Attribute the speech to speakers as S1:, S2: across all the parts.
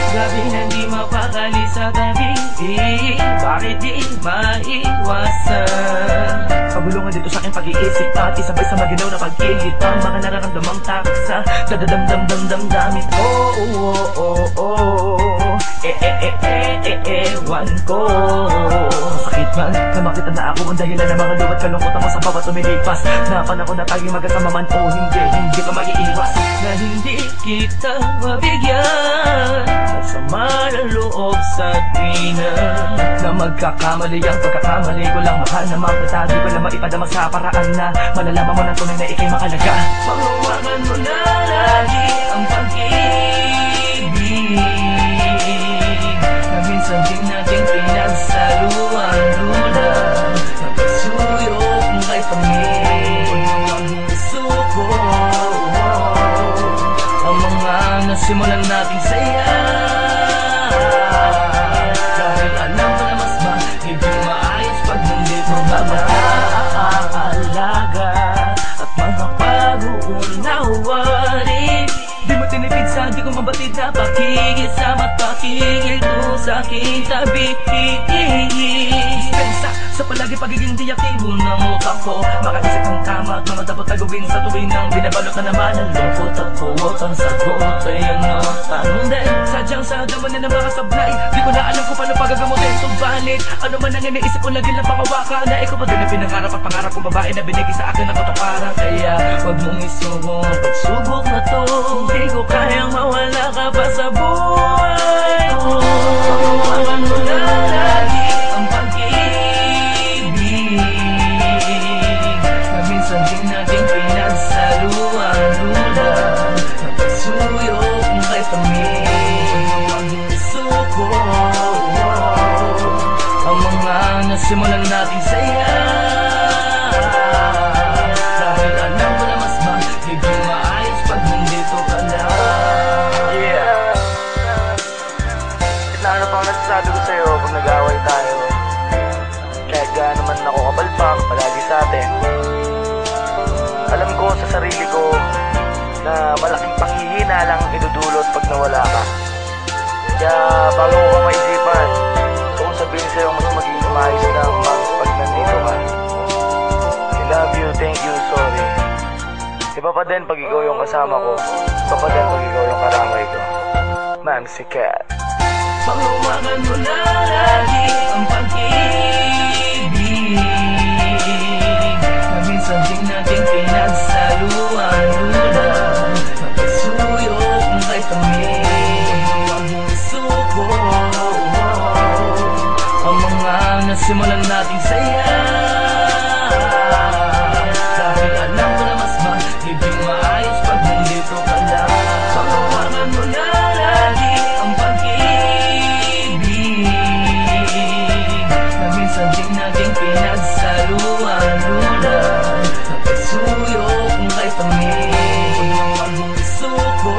S1: Gabing hindi mapakali sa tabi, bakit di maiwasan? Pagulungan dito sa aking pag-iisip at isabay sa maginaw na pag-ihip ang mga nararamdamang taksa dadadamdam-damdamin ko. Ewan ko, sakit man na makita na ako ang dahilan ng mga luwat kalungkutan mo sa bawat umilipas na panahon na tayo magkasama man o hindi ka maiiwas na hindi kita mabigyan sama ng loob sa tina na magkakamali ang pagkakamali ko lang mahal na makita di ko lang maipadama sa paraan na malalaman mo ng tunay na ikay makalaga. Panghawakan mo na lagi ang pag-ibig na minsan din natin pinagsaluan luna napasuyok kay Panginoon ang suko ang mga nasimulan nating saya. Dahil alam ko na mas magiging maayos pag nandito mga aalaga at mga pag-uunawarin. Di mo tinipid sa di ko mabatid na pakikisama at pakikito sa aking tabi. Dispensa sa palagi pagiging diaktibo ng utak ko, makaisip ng tama at mga dapat na gawin sa tuwing nang binabalot na naman ang lungkot at kuwot ang sagot ay ano tanong din. Sadyang sa daman na makasablay, di ko na alam kung paano pagagamutin. Subalit, ano man ang iniisip ko lagi lang pangawakan na ikaw pa din ang pinangarap at pangarap kong babae na binigay sa akin na katuparan. Kaya huwag mong isubok, pagsubok na to, hindi ko kayang mawala ka pa sa buhay ko. Pagkawakan mo na lagi ang pag-ibig na minsan din natin pinagsaluan luna napasuyok kay Panginoon ang suko ang mga nasimulan nating saya. Dahil alam ko na mas magiging maayos pag nandito ka lang. Yeah. At na ano pang nasasabi ko sa'yo pag nag-away tayo, kahit gaano naman ako kapalpak palagi sa atin, alam ko sa sarili ko na malaking panghihina lang idudulot pag nawala ka. Kaya bago ko ka maisipan kung sabihin sa'yo mas magiging maayos lang pag nandito ka. I love you, thank you, sorry. Iba pa din pag ikaw yung kasama ko, iba pa din pag ikaw yung karamay ko. Mansi Cat. Panghawakan mo na lagi ang pag-ibig na minsan din natin pinagsaluan luna napasuyok kay Panginoon ang suko ang mga nasimulan nating saya. Dahil alam ko na mas magiging maayos pag nandito ka lang. Panghawakan mo na lagi ang pag-ibig na minsan din natin pinagsaluan luna napasuyok kay Panginoon ang suko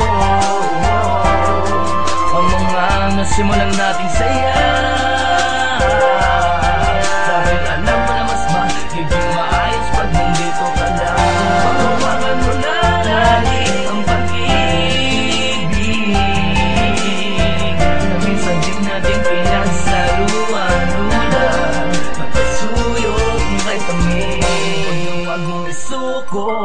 S1: ang mga nasimulan nating saya. Dahil alam ko na mas magiging maayos pag nandito ka lang. Panghawakan mo na lagi ang pag-ibig na minsan din natin pinagsaluan luna napasuyok kay Panginoon ang suko